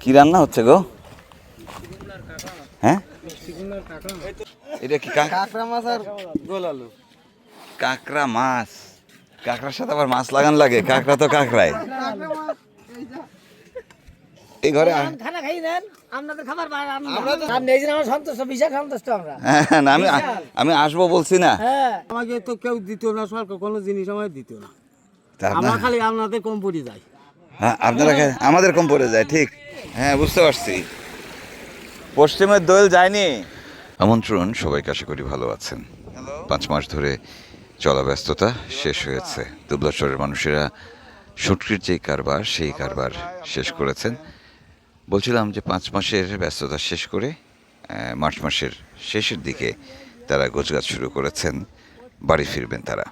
কি রান্না হচ্ছে গো? হ্যাঁ, এটা কি কাঁকড়া মাছ আর গোল আলু। কাঁকড়া মাছ? কাঁকড়ার সাথে আবার মাছ লাগান লাগে? কাঁকড়া তো কাঁকড়াই। এই ঘরে খানা খাই দেন, আপনাদের খাবার আমরা সন্তুষ্ট, বিশাল সন্তুষ্ট আমরা। না, আমি আসবো বলছি না। হ্যাঁ, আমাকে তো কেউ দিত না, সরকার কোনো জিনিস আমায় দিত না। তা আমরা খালি আপনাদের কম পড়ে যাই। হ্যাঁ, আপনারা আমাদের কম পড়ে যায়, ঠিক। হ্যাঁ, বুঝতে পারছি। পশ্চিমের দোয়েল যায়নি। আমন্ত্রণ, সবাইকে আশা করি ভালো আছেন। 5 মাস ধরে চলা ব্যস্ততা শেষ হয়েছে। দুবলাচরের মানুষেরা শুটকির যেই কারবার, সেই কারবার শেষ করেছেন। বলছিলাম যে 5 মাসের ব্যস্ততা শেষ করে মার্চ মাসের শেষের দিকে তারা গোছগাছ শুরু করেছেন। বাড়ি ফিরবেন তারা।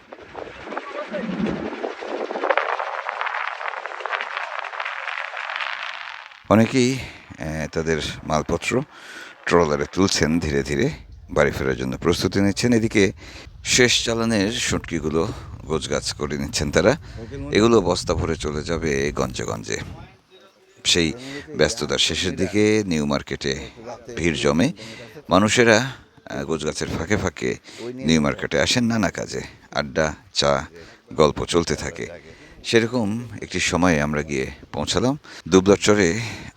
অনেকেই তাদের মালপত্র ট্রলারে তুলছেন, ধীরে ধীরে বাড়ি ফেরার জন্য প্রস্তুতি নিচ্ছেন। এদিকে শেষ চালানের শুটকিগুলো গোছগাছ করে নিচ্ছেন তারা। এগুলো বস্তা ভরে চলে যাবে গঞ্জে গঞ্জে। সেই ব্যস্ততার শেষের দিকে নিউ মার্কেটে ভিড় জমে। মানুষেরা গোছগাছের ফাঁকে ফাঁকে নিউ মার্কেটে আসেন নানা কাজে। আড্ডা, চা, গল্প চলতে থাকে। সেরকম একটি সময়ে আমরা গিয়ে পৌঁছালাম দুবলাচরে,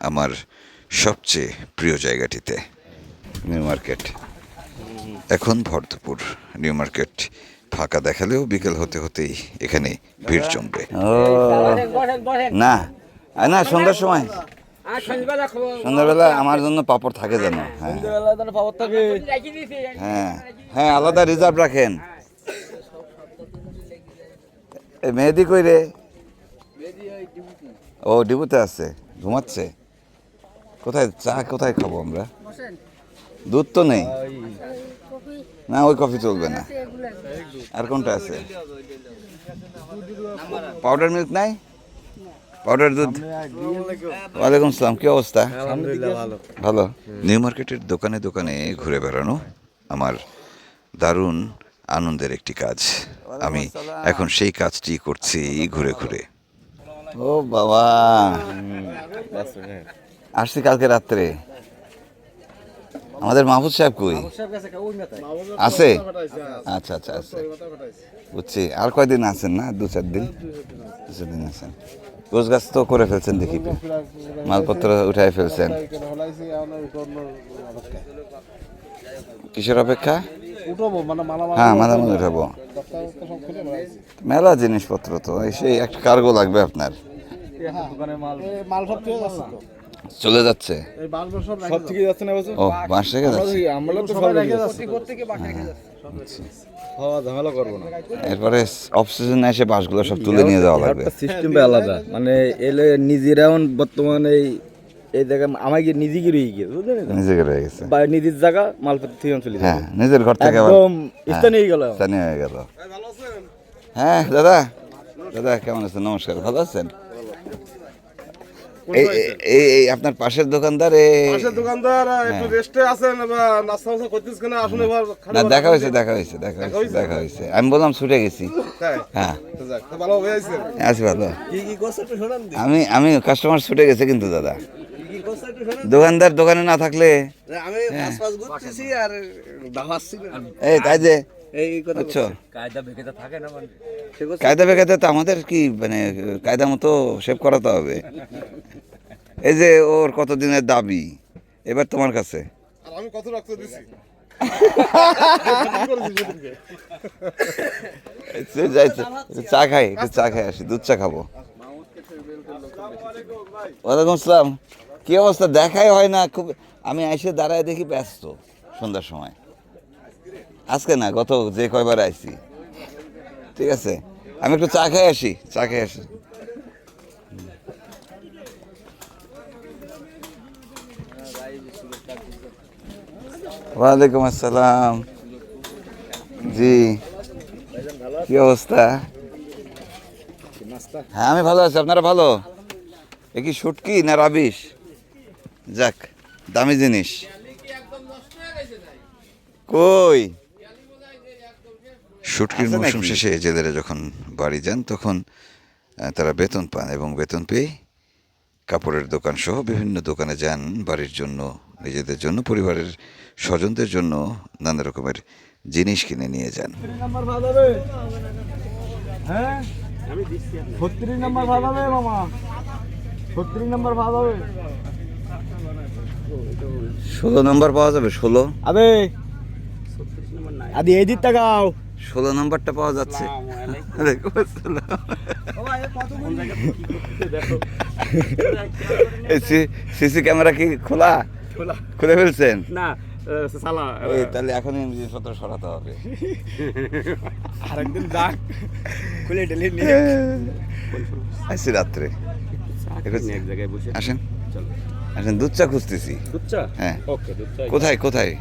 আমার সবচেয়ে প্রিয় জায়গাটিতে, নিউ মার্কেট। এখন ভর দুপুর। নিউ মার্কেট ফাঁকা দেখালেও বিকেল হতে হতেই এখানে ভিড় জমবে। না না, সন্ধ্যার সময়, সন্ধ্যাবেলা আমার জন্য পাপড় থাকে যেন। হ্যাঁ হ্যাঁ হ্যাঁ, আলাদা রিজার্ভ রাখেন। এই মেহেদি কই রে? ও ডিবুতে আছে, ঘুমাচ্ছে। কোথায় চা কোথায় খাবো আমরা? দুধ তো নেই। না, ওই কফি চলবে না। আর কোনটা আছে? পাউডার মিল্ক নাই? পাউডার দুধ? ওয়ালাইকুম আসসালাম, কি অবস্থা? ভালো। নিউ মার্কেটের দোকানে দোকানে ঘুরে বেড়ানো আমার দারুণ আনন্দের একটি কাজ। আমি এখন সেই কাজটি করছি ঘুরে ঘুরে। ও বাবা, আসছি কালকে রাত্রে। আমাদের মাহফুজ সাহেব কই? আছে? আচ্ছা আচ্ছা, আছে, বুঝছি। আর কয়দিন আছেন? না, 2-4 দিন আছেন। গোছগাছ তো করে ফেলছেন দেখি, মালপত্র উঠাই ফেলছেন। কিসের অপেক্ষা? হ্যাঁ, মালামাল উঠাবো। মেলা জিনিসপত্র তো, সেই একটা কার্গো লাগবে আপনার। চলে যাচ্ছে? ও, বাস রেখে যাচ্ছে। এরপরে অফ সিজনে এসে বাসগুলো সব তুলে নিয়ে যাওয়া লাগবে। সিস্টেমটা আলাদা, মানে এলে নিজেরাও বর্তমানে এই জায়গা আমাকে নিজেকে রয়ে গিয়ে নিজেকে রয়ে গেছে, বা নিজের জায়গা মালপত্র থেকে চলে যায়। হ্যাঁ, নিজের ঘর থেকে একদম স্থানীয় গেল, স্থানীয় হয়ে গেল। হ্যাঁ দাদা, দাদা কেমন আছেন? নমস্কার, ভালো আছেন? এই আপনার পাশের দোকানদার, একটু রেস্টে আছেন বা নাস্তা টাস্তা করতেছেন কিনা? আসলে না, দেখা হয়েছে। আমি বললাম ছুটে গেছি। হ্যাঁ, ভালো হয়ে আছেন? আছি ভালো। আমি কাস্টমার ছুটে গেছে কিন্তু দাদা, দোকানদার দোকানে না থাকলে এই তাই যে কায়দা বেকায়দা তো আমাদের কি, মানে কায়দা মতো সেভ করাতে হবে। এই যে ওর কতদিনের দাবি, এবার তোমার কাছে। আমি কত রক্ত দিছি? চা খাই, একটু চা খাই আসি, দুধ চা খাবো। ওয়ালাইকুম আসসালাম, কি অবস্থা? দেখাই হয় না খুব। আমি এসে দাঁড়ায় দেখি ব্যস্ত সন্ধ্যার সময়। আজকে না, গত যে কয়বার আইছি। ঠিক আছে, আমি একটু চা খাই আসি। ওয়ালাইকুম আসসালাম। জি, কি অবস্থা? হ্যাঁ, আমি ভালো আছি। আপনারা ভালো? এ কি শুটকি না রাবিশ? যাক, দামি জিনিস। কই শুটকির মৌসুম শেষে জেলেরা যখন বাড়ি যান তখন তারা বেতন পান, এবং বেতন পেয়ে কাপড়ের দোকান সহ বিভিন্ন দোকানে যান বাড়ির জন্য, নিজেদের জন্য, পরিবারের স্বজনদের জন্য নানা রকমের জিনিস কিনে নিয়ে যান। নাম্বার ভালো হবে হ্যাঁ 36 নাম্বার ভালো হবে মামা 36 নাম্বার ভালো হবে 16 নম্বর পাওয়া যাবে? 16 আবে আদি এই দিক তাকাও 16 নম্বরটা পাওয়া যাচ্ছে। ওয়ালাইকুম আসসালাম। এই সিসি ক্যামেরা কি খোলা? খুলে ফেলছেন? না সালা ওই তাহলে এখনই জিনিসপত্র সরাতে হবে। আরেকদিন যাক খুলে ঢেলে নিয়ে আসছি রাত্রে। এক জায়গায় বসে আসেন আসেন, দুধ চা খুঁজতেছি। দুধ চা? হ্যাঁ। ওকে, দুধ চা কোথায় কোথায়?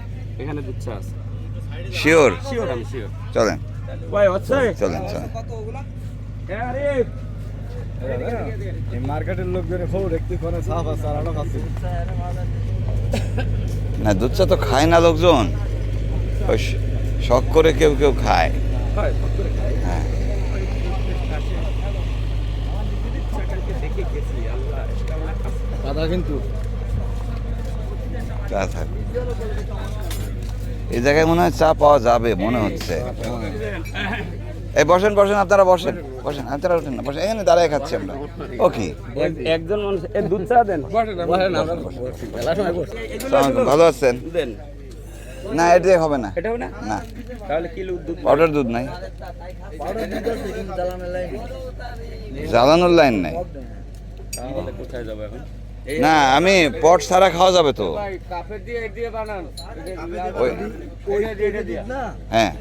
এখানে দুধ চা আছে। শিওর? শিওর, আমি শিওর। চলেন ভাই হচ্ছে চলেন চলেন। এই মার্কেটের লোকজন খবর দেখতে কোনে সাফ আছে আর আলো আছে না, দুধ চা তো খায় না লোকজন, ওই শখ করে কেউ কেউ খায়। হ্যাঁ। দাদা কিন্তু চা থাকবে এই জায়গায়, মনে হয় চা পাওয়া যাবে মনে হচ্ছে। এই বসেন বসেন, আপনারা বসেন বসেন, আপনারা ওঠেন না, বসেন, এখানে দাঁড়ায় খাচ্ছি আমরা। ও কি একজন মানুষ এ দুধ চা দেন। আসসালামু আলাইকুম, ভালো আছেন? দেন। না, এটা হবে না। এটাও না? না, তাহলে কিলো দুধ পাউডার দুধ নাই, জ্বালানোর লাইন নাই। তাহলে কোথায় যাবো এখন? না, আমি পট ছাড়া খাওয়া যাবে তো। কাপের দিয়ে এক দিয়ে বানান। ওই ওইটা দিয়ে এটা দিয়ে। হ্যাঁ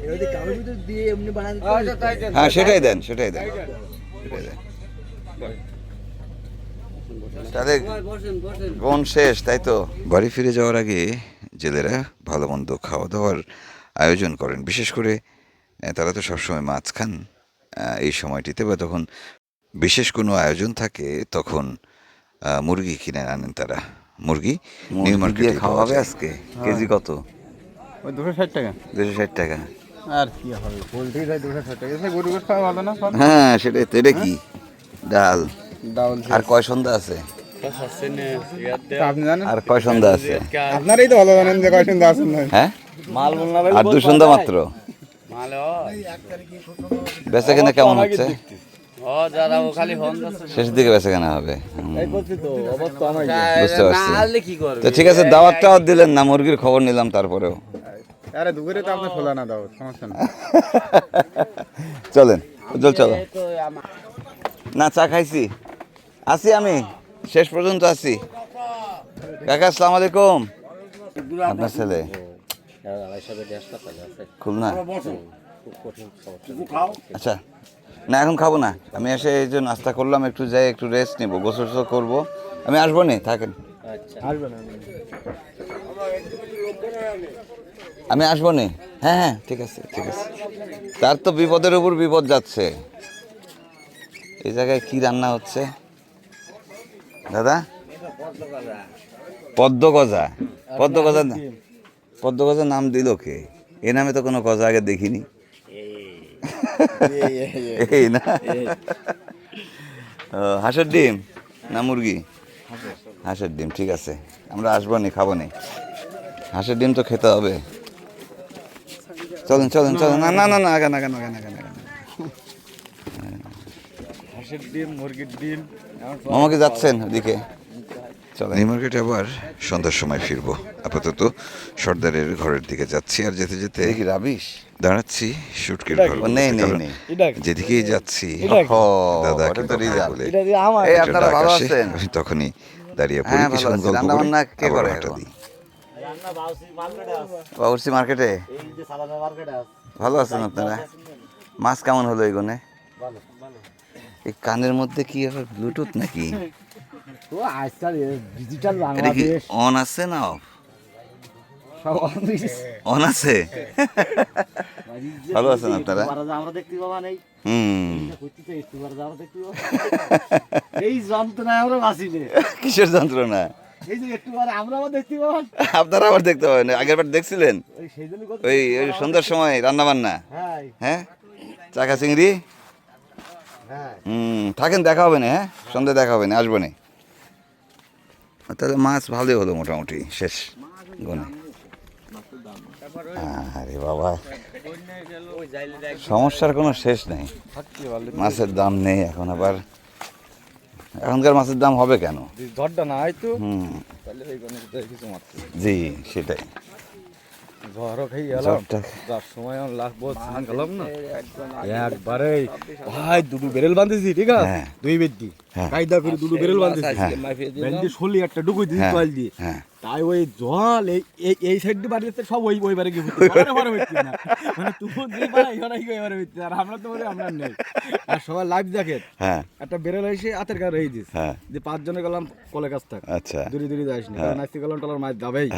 দিয়ে এমনি বানাই আচ্ছা তাই দেন। হ্যাঁ, সেটাই দেন সেটাই দেন সেটাই দেন। তাহলে বসেন বসেন। বোন শেষ, তাই তো? বাড়ি ফিরে যাওয়ার আগে জেলেরা ভালো মন্দ খাওয়া দাওয়ার আয়োজন করেন। বিশেষ করে তারা তো সবসময় মাছ খান এই সময়টিতে, বা তখন বিশেষ কোনো আয়োজন থাকে তখন মুরগি কিনে আনেন তারা। মুরগি নিউ মার্কেটে খাওয়া হবে। আজকে কেজি কত? ওই 260 টাকা 260 টাকা। আর কি হবে পোল্ট্রি রাই 260 টাকা এসে গরু গোশত খাওয়া ভালো না হ্যাঁ সেটাই তো। এটা কি ডাল? ডাউল আর কয় সন্ধ্যা আছে? আপনি জানেন আর কয় সন্ধ্যা আছে? আপনারই তো ভালো জানেন যে কয় সুন্দর আছেন না হ্যাঁ, মাল বলনা আর 2 সন্ধ্যা মাত্র। মাল বেচা কেনা কেমন হচ্ছে? ও যারা ও খালি হন যাচ্ছে। শেষের দিকে বেচা কেনা হবে। এই বলছি তো অবস্থা আমার বুঝতে পারছি। না আনলে কি করবে? তো ঠিক আছে, দাওয়াতটাও দিলেন না, মুরগির খবর নিলাম তারপরেও। আরে দুপুরে তো আপনি খোলা না দাও সমস্যা না চলেন উজ্জ্বল, চলো। তো আমার না, চা খাইছি, আছি আমি, শেষ পর্যন্ত আছি। কাকা আসসালামু আলাইকুম। আপনার ছেলে খুলনা? আচ্ছা, না এখন খাবো না, আমি এসে এই যে নাস্তা করলাম, একটু যাই একটু রেস্ট নিব, গোসল টোসল করবো, আমি আসবো নি, থাকেন। আমি আসবো নি। হ্যাঁ হ্যাঁ, ঠিক আছে ঠিক আছে। তার তো বিপদের উপর বিপদ যাচ্ছে। এই জায়গায় কি রান্না হচ্ছে দাদা? পদ্ম গজা। পদ্ম গজা, পদ্ম গজার নাম দিল কে? এ নামে তো কোনো গজা আগে দেখিনি। এই না, ও, হাঁসের ডিম না মুরগি? হাঁসের ডিম, ঠিক আছে, আমরা আসবো নি, খাবো নি। হাঁসের ডিম তো খেতে হবে। চলেন চলেন চলেন। না না না না, আগে না আগে না আগে না আগে না। হাঁসের ডিম মুরগির ডিম মামাকে যাচ্ছেন ওদিকে? চলেন, এই মার্কেটে আবার সন্ধ্যার সময় ফিরবো। আপাতত সর্দারের ঘরের দিকে যাচ্ছি, আর যেতে যেতে দেখি রাবিশ দাঁড়াচ্ছি শুটকির ঘর। নেই নেই নেই, যেদিকেই যাচ্ছি দাদা কিন্তু বলে এই আপনারা ভালো আছেন, আমি তখনই দাঁড়িয়ে পড়ি, কিছু গল্প করি, কে করে আড্ডা দিই। বাবুর্চি মার্কেটে ভালো আছেন আপনারা? মাছ কেমন হলো এগোনে? এই কানের মধ্যে কি আবার ব্লুটুথ নাকি? ও আজকাল ডিজিটাল এটা কি অন আছে না অফ? অন আছে। ভালো আছেন আপনারা? আমরা দেখতে পাবা নেই হুম, এই যন্ত্রণায় আমরা বাঁচি নে। কিসের যন্ত্রণা? এই যে একটু পরে আমরা দেখতে পাবো। আপনারা আবার দেখতে পাবেন? আগের বার দেখছিলেন ওই সেই জন্য ওই ওই সন্ধ্যার সময় রান্না বান্না? হ্যাঁ হ্যাঁ, চাকা চিংড়ি। হ্যাঁ হুম, থাকেন, দেখা হবে না। হ্যাঁ, সন্ধ্যায় দেখা হবে না, আসবো না। তাহলে মাছ ভালোই হলো মোটামুটি শেষ গুনে। আরে বাবা, সমস্যার কোনো শেষ নেই, মাছের দাম নেই এখন। আবার এখনকার মাছের দাম হবে কেন? ঝড়টা না হয় তো হুম, তাহলে এই কিছু মাছ জি সেটাই। ঝড়ও খেয়ে গেলাম, ঝড়টা যার সময় আমার লাখ বহুত স্নান গেলাম না একবারে। ভাই দুটো বেরেল বাঁধেছি, ঠিক আছে, হ্যাঁ। দুই বেদি হ্যাঁ। কায়দা করে দুটো বেরেল বাঁধেছি, হ্যাঁ। বেন্দি শলি একটা ডুকুই দিয়েছি হ্যাঁ, জল দিয়ে। হ্যাঁ। তাই ওই জল এই সাইড দিয়ে বাড়িতে সব ওই বারে গিয়ে হচ্ছে না, মানে তুমুল যেই বাড়াই ওইবারে হচ্ছে। আর আমরা তো বলি আমরা নেই, আর সবাই লাইফ জ্যাকেট হ্যাঁ একটা বেরেল এসে হাতের কাছে রেখে দিস, হ্যাঁ। যে 5 জনে গেলাম কলে কাছ থাক, আচ্ছা, দূরে দূরে যাইস না, কারণ আজকে গেলাম টলার মাছ যাবেই,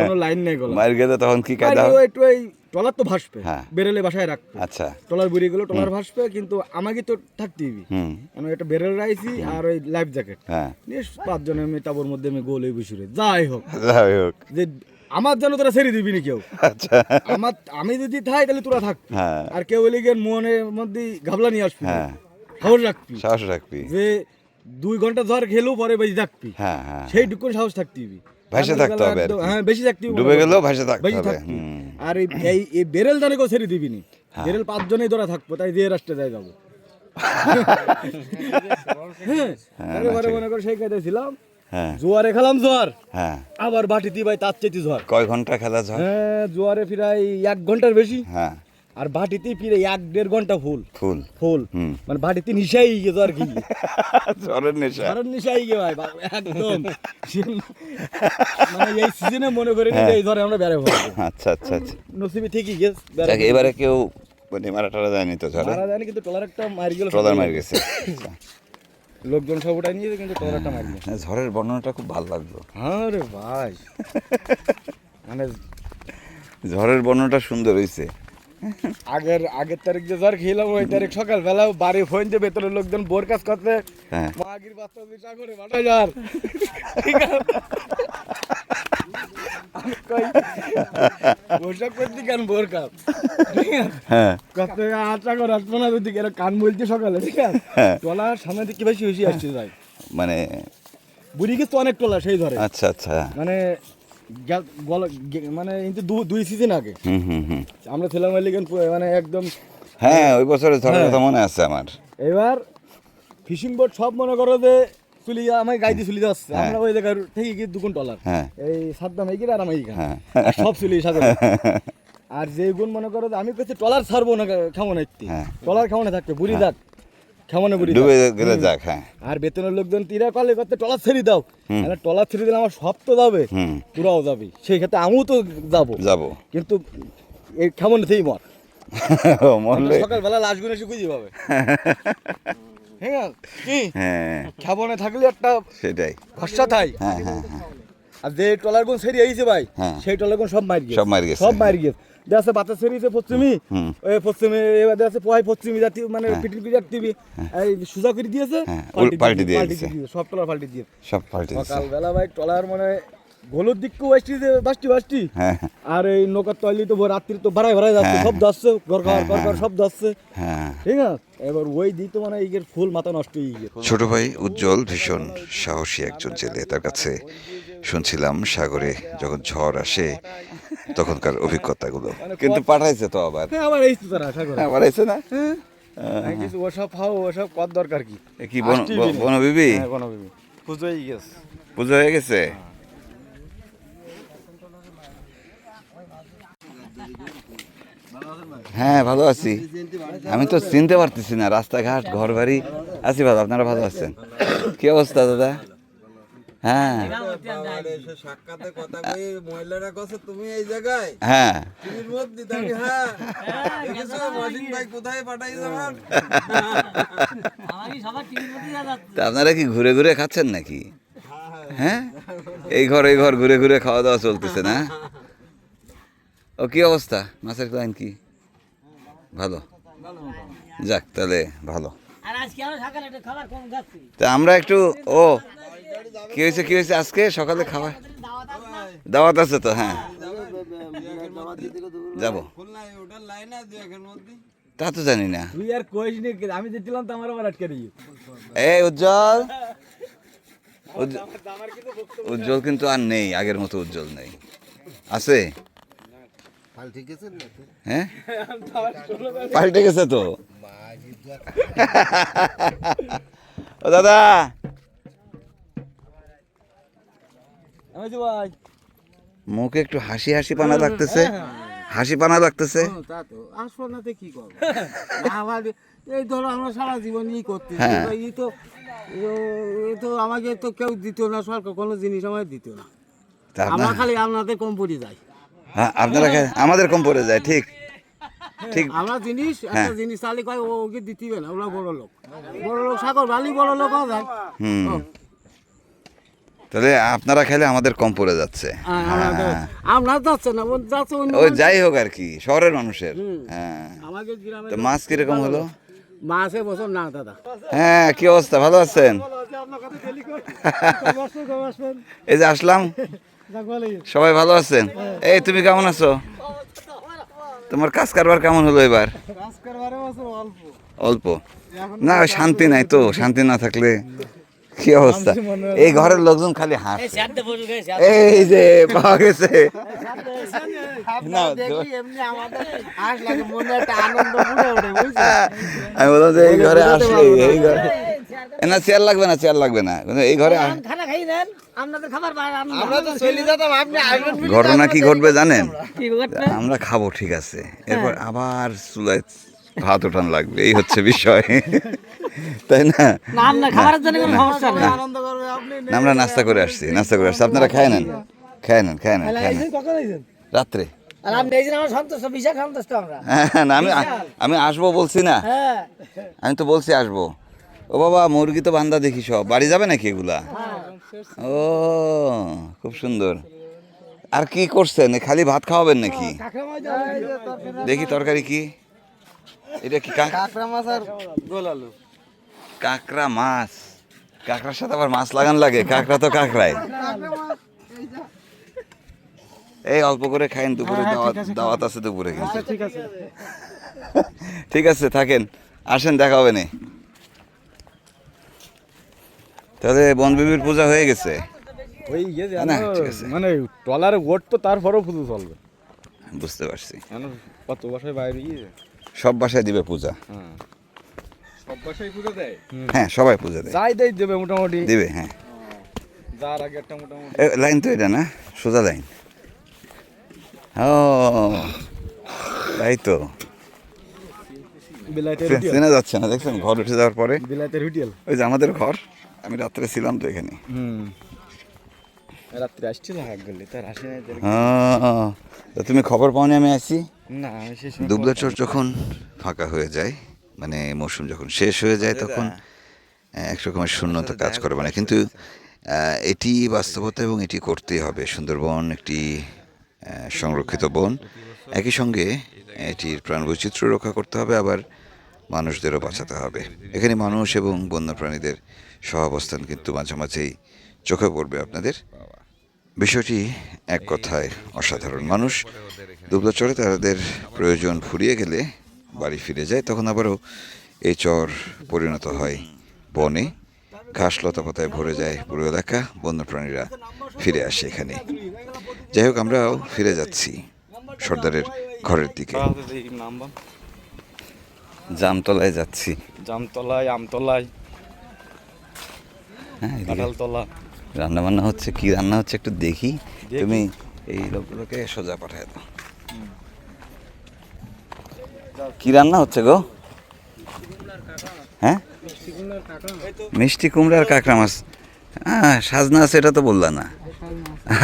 কোনো লাইন নেই গেলাম। মায়ের গেলে তখন কি কায়দা? একটু ওই টলার তো ভাসবে, হ্যাঁ। বেরেলে বাসায় রাখবে, আচ্ছা, টলার বুড়ি গুলো টলার ভাসবে, কিন্তু আমাকে তো থাকতে হবে। হুম, আমি একটা বেরেল রাইছি আর ওই লাইফ জ্যাকেট হ্যাঁ, নিয়ে 5 জনে আমি টাবর মধ্যে আমি গোল এই বসে রই। যাই হোক, যাই হোক, যে আমার যেন তোরা ছেড়ে দিবি না কেউ, আচ্ছা, আমি যদি থাই তাহলে তোরা থাকবি, হ্যাঁ, আর কেউ এলে গিয়ে মনের মধ্যে ঘাবলা নিয়ে আসবি, হ্যাঁ, খবর রাখবি সাহস রাখবি, যে 2 ঘন্টা ঝড় খেলেও পরে বেশি থাকবি, হ্যাঁ, হ্যাঁ, সেইটুকু সাহস থাকতে হবে, ভাসে থাকতে হবে আর কি। হ্যাঁ বেশি থাকতে হবে, ডুবে গেলেও ভাসে থাকতে বেশি হবে। থাকতে হবে। হুম, আর এই বেরেল দানে কেউ ছেড়ে দিবি নি, হ্যাঁ। বেরেল 5 জনেই ধরা থাকবো, তাই দিয়ে রাষ্ট্রে যাই যাবো। হ্যাঁ, এবারে মনে করো সেই কায়দায় ছিলাম, হ্যাঁ, জোয়ারে খেলাম জোয়ার, হ্যাঁ। আবার বাটিতে ভাই তার চেয়ে ঝড়। কয় ঘন্টা খেলা যায়? হ্যাঁ, জোয়ারে প্রায় 1 ঘন্টার বেশি, হ্যাঁ, আর বাটিতে প্রায় 1-1.5 ঘন্টা ফুল ফুল, ফুল, হুম। মানে বাটিতে নিশাই গিয়ে জ্বর গিয়ে ঝড়ের নেশা। কারণ নিশাই গিয়ে ভাই একদম মানে এই সিজনে মনে করি না যে এই ধরে আমরা বেড়ে পড়বো, আচ্ছা, আচ্ছা, আচ্ছা। নসিবে ঠিকই গেছ বেড়ে যাক, এবারে কেউ মানে মারা টারা যায়নি তো ঝড়ে? মারা যায়নি, কিন্তু টলার একটা মারি গেল, ট্রলার মার গেছে। লোকজন সব উঠাই নিয়েছে, কিন্তু টলার একটা মারি গেছে। হ্যাঁ, ঝড়ের বর্ণনাটা খুব ভালো লাগলো। হ্যাঁ রে ভাই, মানে ঝড়ের বর্ণনাটা সুন্দর হয়েছে। আগের তারিখ যে জ্বর খেলাম, ওই তারিখ সকালবেলা বাড়ি ফোন যে ভেতরের লোকজন বোর কাজ করতে, হ্যাঁ, মাগির বাচ্চা দিশা করে বাটাই যার, ঠিক আছে, আমি কই ওসব করতে কেন বোর কাজ, ঠিক আছে, হ্যাঁ, কত আশা করে আসবো না দিকে কান বলতে সকালে, ঠিক আছে, হ্যাঁ। টলার সামনে দিকে বেশি বেশি আসছে যায়, মানে বুড়ি গেছে তো অনেক টলা সেই ধরে, আচ্ছা, আচ্ছা, মানে মানে কিন্তু 2 সিজন আগে হুম, হুম, হুম। আমরা ছিলাম মানে একদম। হ্যাঁ, ওই বছরের ঝড়ের হ্যাঁ। কথা মনে আছে আমার। এবার ফিশিং বোট সব মনে করো যে চলি আমার গাইতে চলে যাচ্ছে, হ্যাঁ। আমরা ওই জায়গায় থেকে গিয়ে 2 গুণ টলার, হ্যাঁ, এই সাদ্দাম এইখানে আর আমি এইখানে, হ্যাঁ। আর সব চলি সাথে। আর যে গুণ মনে করো যে আমি পেয়েছি টলার ছাড়বো না কেমন একটি, হ্যাঁ। টলার কেমনে থাকবে বুড়ি যাক কেমনে বুড়ি ডুবে যাক। গেলে যাক, হ্যাঁ, আর বেতনের লোকজন তীরা কলে করতে টলার ছেড়ে দাও, হুম। তাহলে টলার ছেড়ে দিলে আমার সব তো যাবে, হুম, তোরাও যাবি, সেই ক্ষেত্রে আমিও তো যাবো, যাবো। কিন্তু এই কেমন থেকেই মর, মরলে, সকালবেলা লাশ গুনে এসে খুঁজে পাবে, ঠিক আছে কি হ্যাঁ, খাবনে থাকলে একটা সেটাই, ভরসা থাই। হ্যাঁ, হ্যাঁ, হ্যাঁ, আর যে টলার গুণ সেরি আইছে ভাই, হ্যাঁ। সেই টলার গুণ সব মারি গেছে, সব মারি গেছে। সব মারি গেছে। দেখছে বাতা সেরিছে পশ্চিমি, হুম। ওই পশ্চিমে এবার দেখছে পোহাই পশ্চিমি জাতি, মানে হ্যাঁ। পিটির পিটি জাতি, এই সুজা করে দিয়েছে, হ্যাঁ, পাল্টি দিয়ে পাল্টি দিয়েছে। দিয়েছে, সব টলার পাল্টি দিয়ে। সব পাল্টে দিছে। সকালবেলা ভাই টলার মানে গোলুর দিককেও আসছি যে বাসটি, হ্যাঁ, আর এই নৌকার তৈলি তো রাত্রি তো ভাড়ায় যাচ্ছে, হ্যাঁ। সব যাচ্ছে ঘর হ্যাঁ, ঘর সব যাচ্ছে, হ্যাঁ। ঠিক আছে। এবার ওই দিত মানে এই ফুল মাথা নষ্ট হয়ে গিয়ে। ছোট ভাই উজ্জ্বল ভীষণ সাহসী একজন জেলে। তার কাছে শুনছিলাম সাগরে যখন ঝড় আসে তখনকার অভিজ্ঞতাগুলো, কিন্তু পাঠাইছে তো আবার, হ্যাঁ আবার এই তো তারা আশা করে, আবার আইছে না? আমি কিছু ওসব খাও, ওসব কত দরকার কি, এ কি বনবিবি হ্যাঁ কোনো ভেবে পুজোই গেছে। পুজো হয়ে গেছে? হ্যাঁ, ভালো আছি। আমি তো চিনতে পারতেছি না, রাস্তাঘাট ঘর বাড়ি আছি ভালো। আপনারা ভালো আছেন? কি অবস্থা দাদা? হ্যাঁ, সাক্ষাতে কথা কই মহিলারা কছে তুমি এই জায়গায় হ্যাঁ, টিভির মধ্যে আমি হ্যাঁ দেখেছো মহিন ভাই কোথায় পাঠাইছে আমার আমারই সবার টিভির মধ্যে যাচ্ছে। তা আপনারা কি ঘুরে ঘুরে খাচ্ছেন নাকি? হ্যাঁ, এই ঘর ঘুরে ঘুরে খাওয়া দাওয়া চলতেছে না? ও কি অবস্থা, মাছের লাইন কি ভালো? যাক, তাহলে ভালো। আর আজকে আমরা সকালে একটা খাবার কম খাচ্ছি। তা আমরা একটু কি হয়েছে আজকে সকালে খাবার দাওয়াত আছে না? দাওয়াত আছে তো? হ্যাঁ, যাবো। খুলনায় ওটার লাইন আছে এখানের মধ্যে তা তো জানি না। তুই আর কইস নি, আমি যেছিলাম তো আমার আবার আটকে দিই। এই উজ্জ্বল, উজ্জ্বল কিন্তু আর নেই, আগের মতো উজ্জ্বল নেই। আছে? হ্যাঁ, পাল্টে গেছে তো। ও দাদা, মুখে একটু হাসি হাসি পানা লাগতেছে, হাসি পানা লাগতেছে। তা তো আসলে কি করবো আমার এই ধরো আমরা সারা জীবন ই করতে হ্যাঁ। এই তো আমাকে তো কেউ দিত না, সরকার কোনো জিনিস আমাকে দিত না। তা আমরা আপনার- খালি আপনাদের কম পড়ে যাই। হ্যাঁ, আপনারা আমাদের কম পড়ে যায়, ঠিক ঠিক। আমরা জিনিস হ্যাঁ। একটা জিনিস তাহলে কয় ওকে দিতিবে না, ওরা বড় লোক, বড় লোক সাগর ভালি বড় লোক যায়। হুম, তাহলে আপনারা খেলে আমাদের কম পড়ে যাচ্ছে। আমরা যাচ্ছে না, ও যাচ্ছে অন্য ওই মানুষ। যাই হোক আর কি, শহরের মানুষের। হ্যাঁ, আমাদের গ্রামে তো মাছ কিরকম হলো? মাসে বছর না দাদা। হ্যাঁ, কি অবস্থা, ভালো আছেন? এই যে আসলাম, সবাই ভালো আছেন? এই তুমি কেমন আছো? তোমার কাজ কারবার কেমন হলো এবার? অল্প না, শান্তি নাই তো, শান্তি না থাকলে কি অবস্থা? এই ঘরের লোকজন খালি হাস। এই যে পাওয়া গেছে না, আমি বললাম যে এই ঘরে আসলে এই ঘরে না চেয়ার লাগবে না, চেয়ার লাগবে না, কিন্তু এই ঘরে খানা খাই নেন, আপনাদের খাবার বাইরে আমরা তো চলে যেতাম, আপনি আসবেন বলে ঘটনা কি ঘটবে জানেন? কি ঘটনা? আমরা খাবো ঠিক আছে, এরপর আবার চুলায় ভাত ওঠান লাগবে, এই হচ্ছে বিষয়, তাই না? না আপনার খাবারের জন্য কোনো সমস্যা নেই। আনন্দ করবে আপনি। না, আমরা নাস্তা করে আসছি, নাস্তা করে আসছি, আপনারা খায় নেন, খায় নেন, খায় নেন, খায় নেন। কখন আইছেন? রাত্রে। আর আপনি এই যে আমার সন্তুষ্ট, বিশাল সন্তুষ্ট আমরা। হ্যাঁ, না, আমি আসবো বলছি না, হ্যাঁ, আমি তো বলছি আসবো। ও বাবা, মুরগি তো বান্ধা দেখি সব, বাড়ি যাবে নাকি এগুলা? ও খুব সুন্দর। আর কি করছেন, এ খালি ভাত খাওয়াবেন নাকি? দেখি তরকারি কি, এটা কি কাঁকড়া মাছ আর গোল আলু। কাঁকড়া মাছ? কাঁকড়ার সাথে আবার মাছ লাগান লাগে? কাঁকড়া তো কাঁকড়াই। এই অল্প করে খাইন, দুপুরে দাওয়াত আছে দুপুরে কিন্তু। ঠিক আছে। ঠিক আছে, থাকেন, আসেন, দেখা হবে না। তাহলে বনবিবির পূজা হয়ে গেছে? ওই ইয়ে যে না, ঠিক আছে। মানে ট্রলারে ওট তো তারপরেও পুজো চলবে, বুঝতে পারছি, কত বাসায় বাইরে গিয়ে। সব বাসায় দিবে পূজা। হ্যাঁ, সব বাসায় পুজো দেয়। হ্যাঁ, সবাই পূজা দেয়, যাই দেয় দেবে মোটামুটি, দিবে। হ্যাঁ, যার আগে একটা মোটামুটি। লাইন তো এটা না, সোজা লাইন। ও তাই তো, বিলাইতের চেনা যাচ্ছে না, দেখছেন ঘর উঠে যাওয়ার পরে। বিলাইতের হোটেল। ওই যে আমাদের ঘর, আমি রাত্রে ছিলাম তো এখানে। রাত্রে আসছিল হাক গেলে তার আসে নাই তো তুমি খবর পাওনি আমি আসছি? না, আমি সেই দুবলাচর যখন ফাঁকা হয়ে যায়, মানে মৌসুম যখন শেষ হয়ে যায়, তখন একরকমের শূন্যতা কাজ করে, মানে কিন্তু এটি বাস্তবতা এবং এটি করতেই হবে। সুন্দরবন একটি সংরক্ষিত বন, একই সঙ্গে এটির প্রাণবৈচিত্র্য রক্ষা করতে হবে, আবার মানুষদেরও বাঁচাতে হবে। এখানে মানুষ এবং বন্যপ্রাণীদের সহাবস্থান কিন্তু মাঝে মাঝেই চোখে পড়বে আপনাদের। বিষয়টি এক কথায় অসাধারণ। মানুষ দুবলাচরে তাদের প্রয়োজন ফুরিয়ে গেলে বাড়ি ফিরে যায়, তখন আবারও এই চর পরিণত হয় বনে, ঘাস লতাপাতায় ভরে যায় পুরো এলাকা, বন্যপ্রাণীরা ফিরে আসে এখানে। যাই হোক, আমরাও ফিরে যাচ্ছি সর্দারের ঘরের দিকে। জামতলায় যাচ্ছি, জামতলায়, আমতলায়, হ্যাঁ, এদিকে কাঁঠালতলা। রান্না বান্না হচ্ছে, কি রান্না হচ্ছে একটু দেখি। তুমি এই লোকগুলোকে সোজা পাঠায় দাও, কি রান্না হচ্ছে গো? হ্যাঁ, মিষ্টি কুমড়ার কাঁকড়া মাছ। হ্যাঁ, সাজনা আছে, এটা তো বললা না?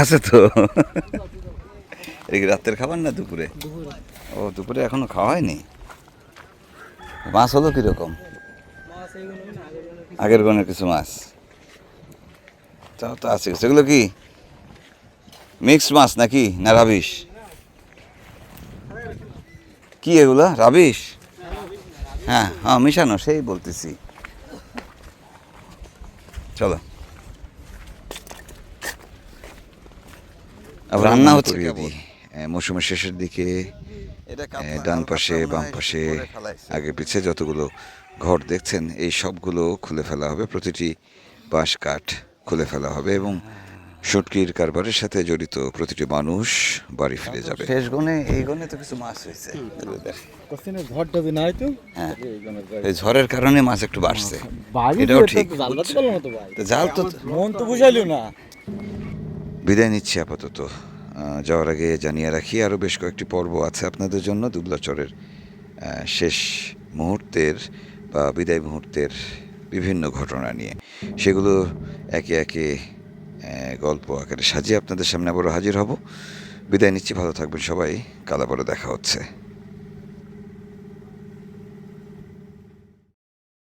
আছে তো। এই রাতের খাবার না দুপুরে? ও, দুপুরে এখনো খাওয়া হয়নি। মাছ হলো কিরকম? আগের গনের কিছু মাছ তাও তো আছে। সেগুলো কি মিক্সড মাছ নাকি, না রাবিশ? কি এগুলো, রাবিশ? হ্যাঁ হ্যাঁ, মিশানো, সেই বলতেছি। চলো, আবার রান্না হচ্ছে মৌসুমের শেষের দিকে। ডান পাশে, বাম পাশে, আগে পিছে যতগুলো ঘর দেখছেন, এই সবগুলো খুলে ফেলা হবে। প্রতিটি বাঁশ কাঠ খুলে ফেলা হবে এবং শুটকির কারবারের সাথে জড়িত প্রতিটি মানুষ বাড়ি ফিরে যাবে। শেষ গনে এই গনে তো কিছু মাছ হয়েছে, কোশ্চেনের ঝড়টা যে নাই তো হ্যাঁ এই ঝড়ের কারণে মাছ একটু বাড়ছে, বাড়ি এটাও ঠিক। জাল বাদ করলাম তো ভাই, তো জাল তো মন তো বুঝাইলো না। বিদায় নিচ্ছি আপাতত। যাওয়ার আগে জানিয়ে রাখি আরও বেশ কয়েকটি পর্ব আছে আপনাদের জন্য দুবলাচরের শেষ মুহূর্তের বা বিদায় মুহূর্তের বিভিন্ন ঘটনা নিয়ে। সেগুলো একে একে গল্প আকারে সাজিয়ে আপনাদের সামনে আবারও হাজির হব। বিদায় নিচ্ছি, ভালো থাকবেন সবাই, কাল আবারও দেখা হচ্ছে।